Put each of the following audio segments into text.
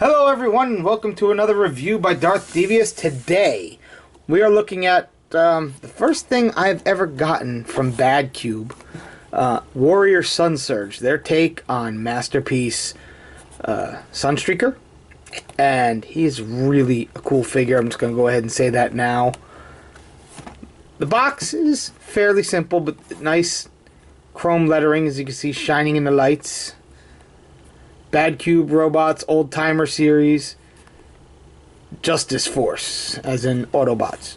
Hello everyone, welcome to another review by Darth Devious. Today, we are looking at the first thing I've ever gotten from Bad Cube, Warrior Sunsurge, their take on Masterpiece Sunstreaker. And he's really a cool figure. I'm just going to go ahead and say that now. The box is fairly simple, but nice chrome lettering, as you can see, shining in the lights. Bad Cube Robots Old Timer Series, Justice Force, as in Autobots.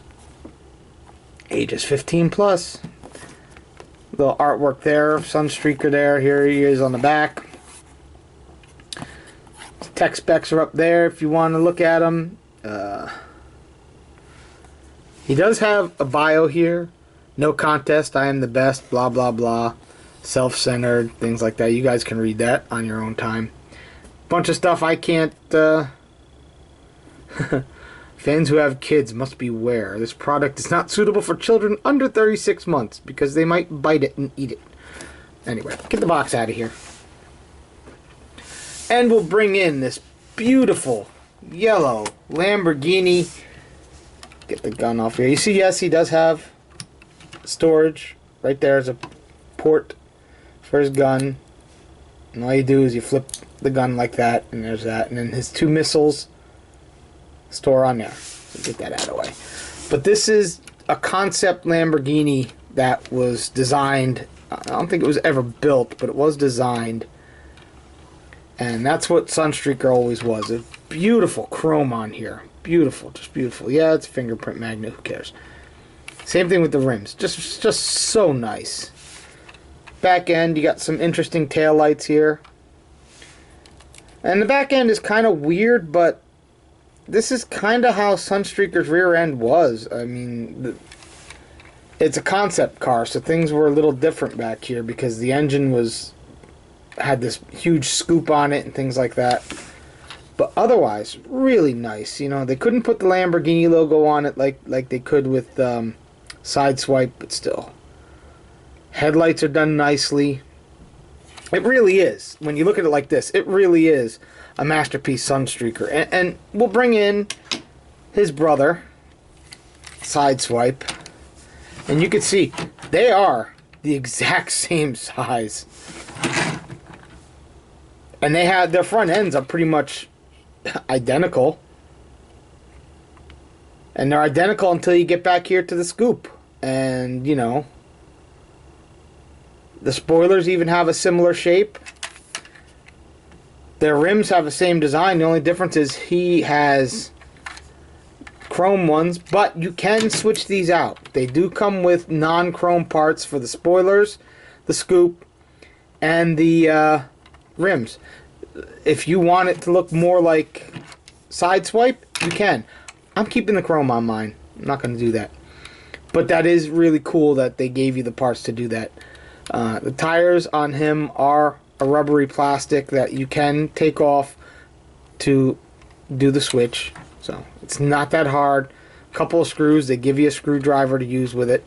Ages 15 plus. Little artwork there, Sunstreaker there. Here he is on the back. Tech specs are up there if you want to look at them. He does have a bio here. No contest, I am the best, blah blah blah. Self-centered, things like that. You guys can read that on your own time. Bunch of stuff I can't... Fans who have kids must beware. This product is not suitable for children under 36 months because they might bite it and eat it. Anyway, get the box out of here. And we'll bring in this beautiful yellow Lamborghini. Get the gun off here. You see, yes, he does have storage. Right there is a port for his gun. And all you do is you flip the gun like that, and there's that. And then his two missiles store on there. So get that out of the way. But this is a concept Lamborghini that was designed. I don't think it was ever built, but it was designed. And that's what Sunstreaker always was. A beautiful chrome on here. Beautiful, just beautiful. Yeah, it's a fingerprint magnet. Who cares? Same thing with the rims. Just so nice. Back end, you got some interesting tail lights here. And the back end is kind of weird, but this is kind of how Sunstreaker's rear end was. I mean, it's a concept car, so things were a little different back here because the engine had this huge scoop on it and things like that. But otherwise, really nice. You know, they couldn't put the Lamborghini logo on it like they could with Sideswipe, but still. Headlights are done nicely. It really is. When you look at it like this, it really is a Masterpiece Sunstreaker. And we'll bring in his brother, Sideswipe. And you can see, they are the exact same size. And they have their front ends are pretty much identical. And they're identical until you get back here to the scoop. And, you know, the spoilers even have a similar shape. Their rims have the same design. The only difference is he has chrome ones, but you can switch these out. They do come with non-chrome parts for the spoilers, the scoop, and the rims. If you want it to look more like Sideswipe, you can. I'm keeping the chrome on mine. I'm not going to do that. But that is really cool that they gave you the parts to do that. The tires on him are a rubbery plastic that you can take off to do the switch. So it's not that hard. A couple of screws. They give you a screwdriver to use with it.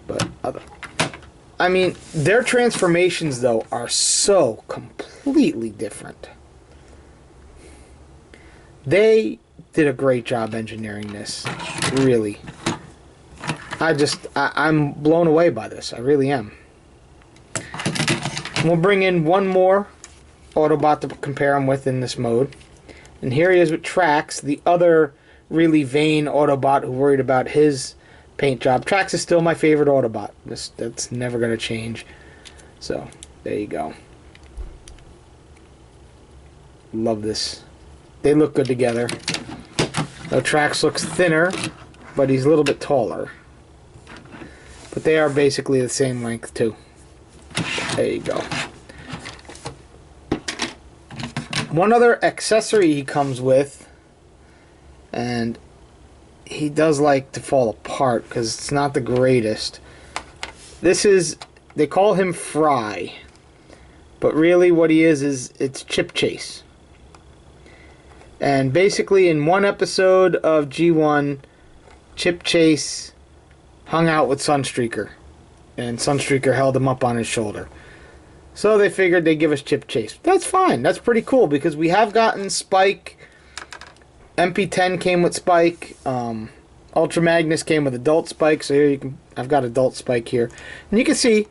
But I mean, their transformations though are so completely different. They did a great job engineering this. Really. I'm blown away by this. I really am. We'll bring in one more Autobot to compare him with in this mode. And here he is with Trax, the other really vain Autobot who worried about his paint job. Trax is still my favorite Autobot. That's never going to change. So, there you go. Love this. They look good together. Now Trax looks thinner, but he's a little bit taller. But they are basically the same length too. There you go. One other accessory he comes with, and he does like to fall apart because it's not the greatest. This is, they call him Fry, but really what he is it's Chip Chase. And basically in one episode of G1, Chip Chase hung out with Sunstreaker, and Sunstreaker held him up on his shoulder. So they figured they'd give us chip chase. That's fine. That's pretty cool because we have gotten Spike. MP10 came with Spike. Ultra Magnus came with adult Spike. So here you can. I've got adult Spike here, and you can see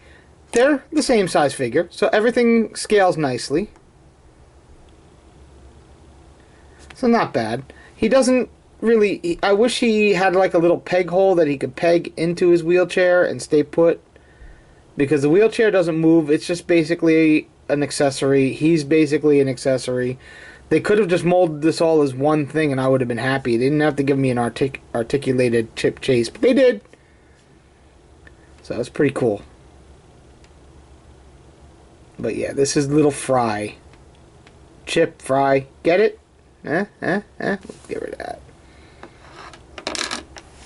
they're the same size figure. So everything scales nicely. So not bad. He doesn't really. I wish he had like a little peg hole that he could peg into his wheelchair and stay put. Because the wheelchair doesn't move. It's just basically an accessory. He's basically an accessory. They could have just molded this all as one thing and I would have been happy. They didn't have to give me an articulated chip chase, but they did. So that's pretty cool. But yeah, this is Little Fry. Chip Fry. Get it? Let's get rid of that.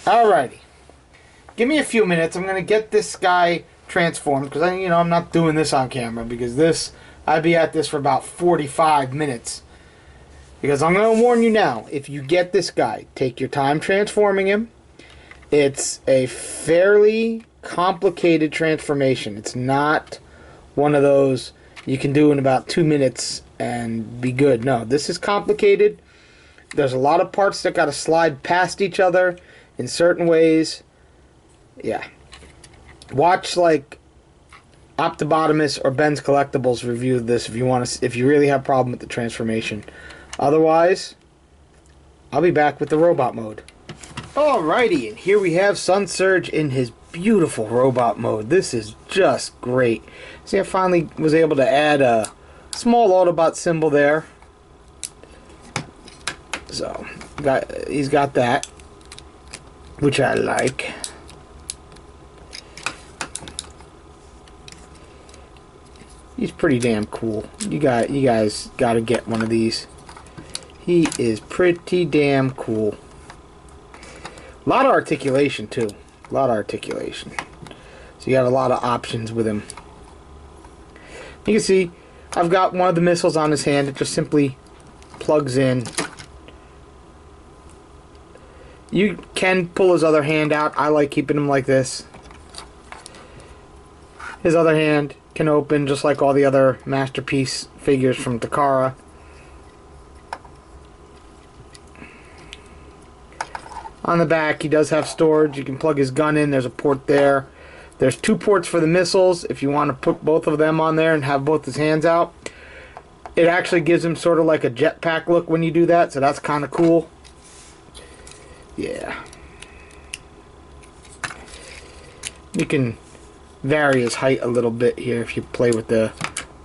Alrighty. Give me a few minutes. I'm going to get this guy transformed because I'm not doing this on camera because I'd be at this for about 45 minutes. Because I'm going to warn you now, if you get this guy, take your time transforming him. It's a fairly complicated transformation. It's not one of those you can do in about 2 minutes and be good. No, this is complicated. There's a lot of parts that got to slide past each other in certain ways. Yeah. Watch like Optibotimus or Ben's Collectibles review this if you really have a problem with the transformation. Otherwise, I'll be back with the robot mode. Alrighty, and here we have Sunsurge in his beautiful robot mode. This is just great. See, I finally was able to add a small Autobot symbol there. So, he's got that, which I like. He's pretty damn cool. You guys got to get one of these. He is pretty damn cool. A lot of articulation too. A lot of articulation. So you got a lot of options with him. You can see I've got one of the missiles on his hand. It just simply plugs in. You can pull his other hand out. I like keeping him like this. His other hand can open just like all the other Masterpiece figures from Takara. On the back, he does have storage. You can plug his gun in. There's a port there. There's 2 ports for the missiles if you want to put both of them on there and have both his hands out. It actually gives him sort of like a jetpack look when you do that, so that's kind of cool. Yeah. You can vary his height a little bit here if you play with the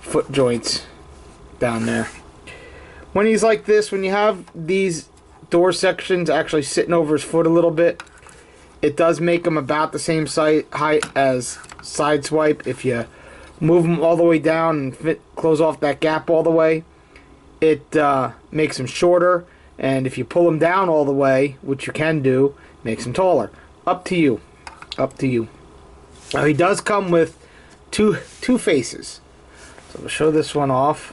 foot joints down there. When he's like this, when you have these door sections actually sitting over his foot a little bit, it does make him about the same height as Sideswipe. If you move him all the way down and close off that gap all the way, it makes him shorter, and if you pull him down all the way, which you can do, makes him taller. Up to you. Up to you. Now he does come with two faces. So we'll show this one off.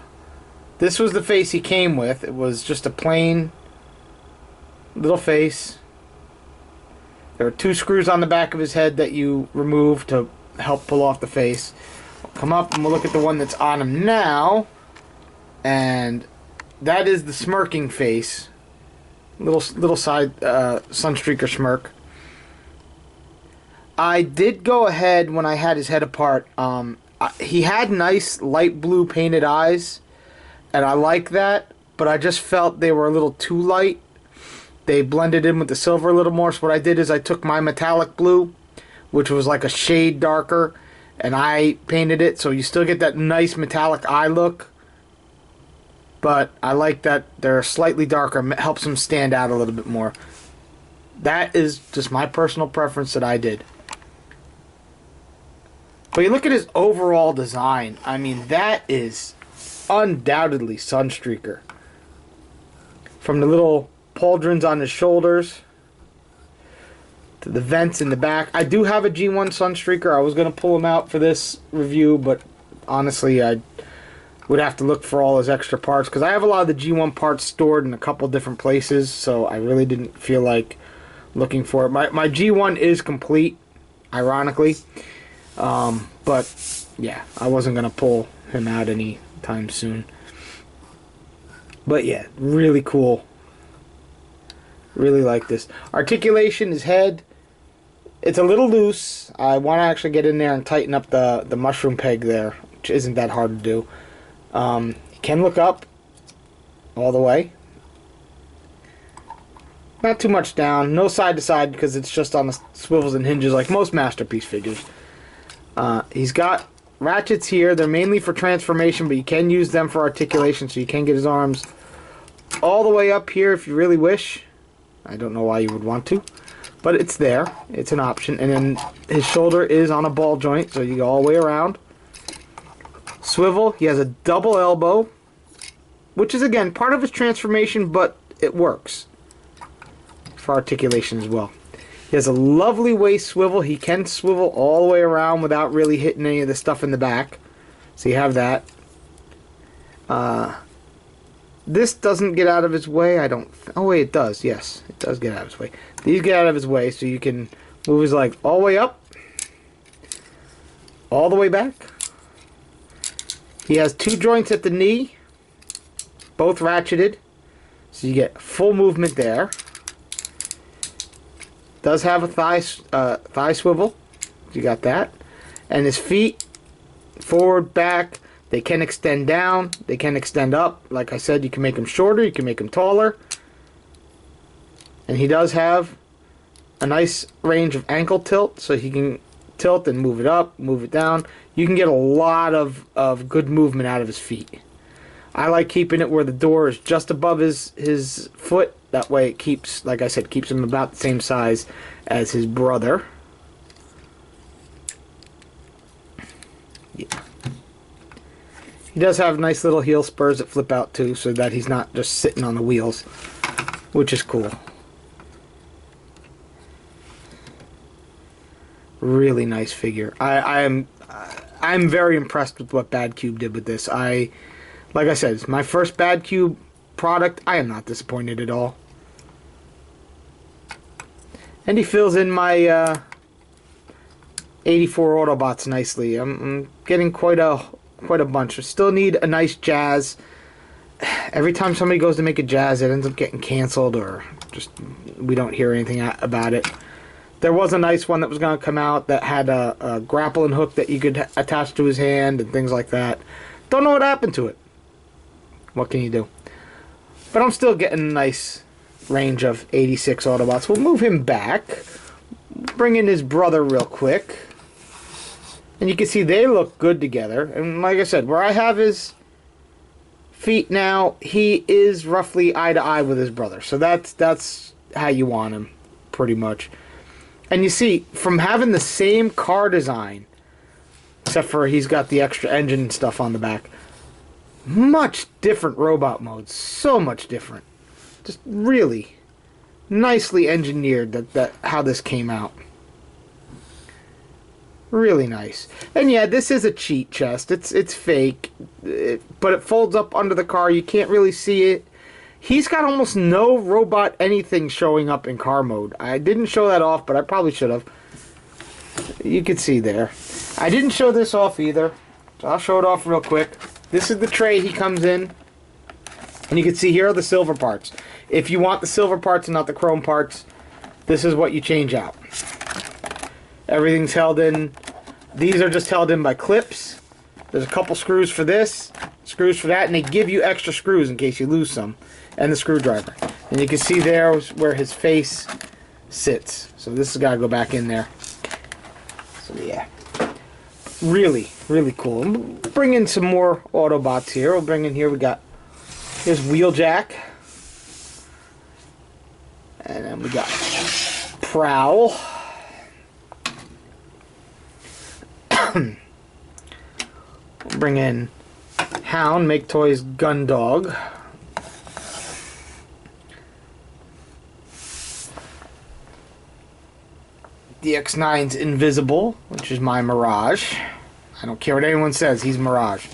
This was the face he came with. It was just a plain little face. There are 2 screws on the back of his head that you remove to help pull off the face. We'll come up and we'll look at the one that's on him now. And that is the smirking face. Little side Sunstreaker smirk. I did go ahead when I had his head apart. He had nice light blue painted eyes, and I like that, but I just felt they were a little too light. They blended in with the silver a little more, so what I did is I took my metallic blue, which was like a shade darker, and I painted it, so you still get that nice metallic eye look, but I like that they're slightly darker. It helps them stand out a little bit more. That is just my personal preference that I did. But you look at his overall design, I mean, that is undoubtedly Sunstreaker. From the little pauldrons on his shoulders to the vents in the back. I do have a G1 Sunstreaker. I was going to pull him out for this review, but honestly, I would have to look for all his extra parts because I have a lot of the G1 parts stored in a couple different places, so I really didn't feel like looking for it. My G1 is complete, ironically. But yeah, I wasn't going to pull him out anytime soon. But yeah, really cool. Really like this. Articulation, his head, it's a little loose. I want to actually get in there and tighten up the mushroom peg there, which isn't that hard to do. He can look up all the way. Not too much down. No side to side because it's just on the swivels and hinges like most Masterpiece figures. He's got ratchets here. They're mainly for transformation, but you can use them for articulation, so you can get his arms all the way up here if you really wish. I don't know why you would want to, but it's there. It's an option. And then his shoulder is on a ball joint, so you go all the way around. Swivel. He has a double elbow, which is, again, part of his transformation, but it works for articulation as well. He has a lovely waist swivel. He can swivel all the way around without really hitting any of the stuff in the back. So you have that. This doesn't get out of his way. Oh wait, it does. Yes, it does get out of his way. These get out of his way, so you can move his leg all the way up, all the way back. He has two joints at the knee, both ratcheted, so you get full movement there. Does have a thigh swivel. You got that. And his feet, forward, back, they can extend down, they can extend up. Like I said, you can make them shorter, you can make them taller. And he does have a nice range of ankle tilt, so he can tilt and move it up, move it down. You can get a lot of good movement out of his feet. I like keeping it where the door is just above his foot. That way it keeps, like I said, keeps him about the same size as his brother. Yeah. He does have nice little heel spurs that flip out too, so that he's not just sitting on the wheels, which is cool. Really nice figure. I'm very impressed with what Bad Cube did with this. Like I said, it's my first Bad Cube product. I am not disappointed at all. And he fills in my 84 Autobots nicely. I'm getting quite a bunch. I still need a nice Jazz. Every time somebody goes to make a Jazz, it ends up getting canceled, or just we don't hear anything about it. There was a nice one that was going to come out that had a grappling hook that you could attach to his hand and things like that. Don't know what happened to it. What can you do? But I'm still getting a nice range of 86 Autobots. We'll move him back. Bring in his brother real quick. And you can see they look good together. And like I said, where I have his feet now, he is roughly eye to eye with his brother. So that's how you want him, pretty much. And you see, from having the same car design, except for he's got the extra engine and stuff on the back, much different robot modes. So much different. Just really nicely engineered that how this came out. Really nice. And yeah, this is a cheat chest. It's fake, but it folds up under the car. You can't really see it. He's got almost no robot anything showing up in car mode. I didn't show that off, but I probably should have. You can see there. I didn't show this off either, so I'll show it off real quick. This is the tray he comes in, and you can see here are the silver parts. If you want the silver parts and not the chrome parts, this is what you change out. Everything's held in. These are just held in by clips. There's a couple screws for this, screws for that, and they give you extra screws in case you lose some, and the screwdriver. And you can see there where his face sits. So this has got to go back in there. So yeah, really, really cool. We'll bring in some more Autobots here. We'll bring in here, here's Wheeljack. And then we got Prowl. Bring in Hound, Make Toys Gundog. DX9's Invisible, which is my Mirage. I don't care what anyone says, he's Mirage.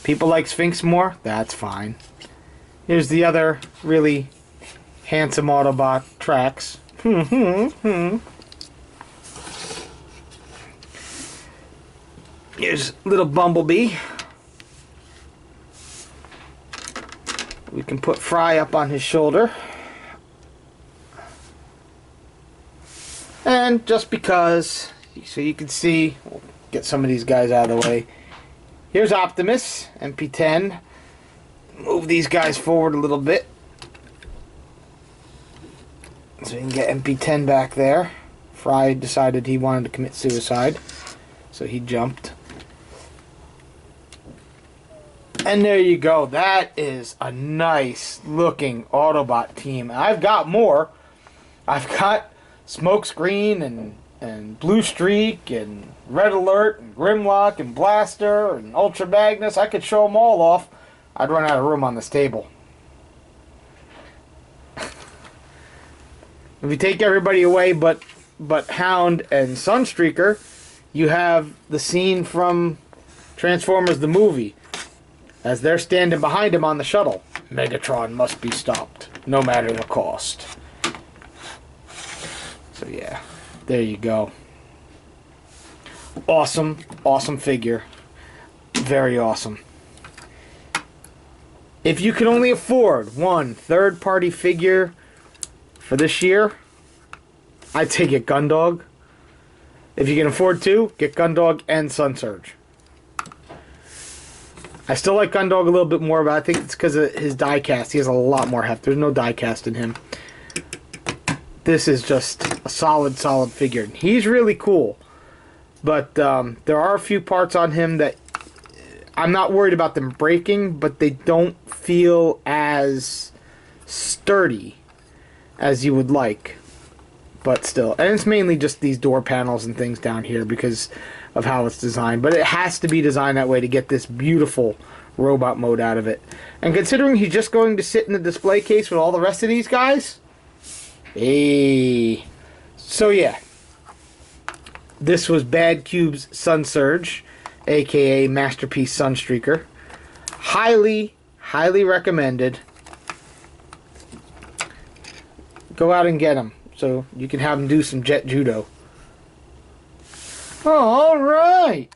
People like Sphinx more? That's fine. Here's the other really handsome Autobot, Trax. Here's little Bumblebee. We can put Fry up on his shoulder. And just because, so you can see, we'll get some of these guys out of the way. Here's Optimus, MP10. Move these guys forward a little bit. So you can get MP10 back there. Fry decided he wanted to commit suicide, so he jumped. And there you go. That is a nice looking Autobot team. I've got more. I've got Smokescreen and Blue Streak and Red Alert and Grimlock and Blaster and Ultra Magnus. I could show them all off. I'd run out of room on this table. If you take everybody away but Hound and Sunstreaker, you have the scene from Transformers the movie. As they're standing behind him on the shuttle. Megatron must be stopped, no matter the cost. So yeah, there you go. Awesome, awesome figure. Very awesome. If you can only afford one third-party figure for this year, I'd say get Gundog. If you can afford two, get Gundog and Sunsurge. I still like Gundog a little bit more, but I think it's because of his die-cast. He has a lot more heft. There's no die-cast in him. This is just a solid figure. He's really cool. But there are a few parts on him that I'm not worried about them breaking, but they don't feel as sturdy as you would like. But still. And it's mainly just these door panels and things down here because of how it's designed. But it has to be designed that way to get this beautiful robot mode out of it. And considering he's just going to sit in the display case with all the rest of these guys, hey. So yeah, this was Bad Cube's Sunsurge, aka Masterpiece Sunstreaker. Highly recommended. Go out and get him so you can have him do some jet judo. All right.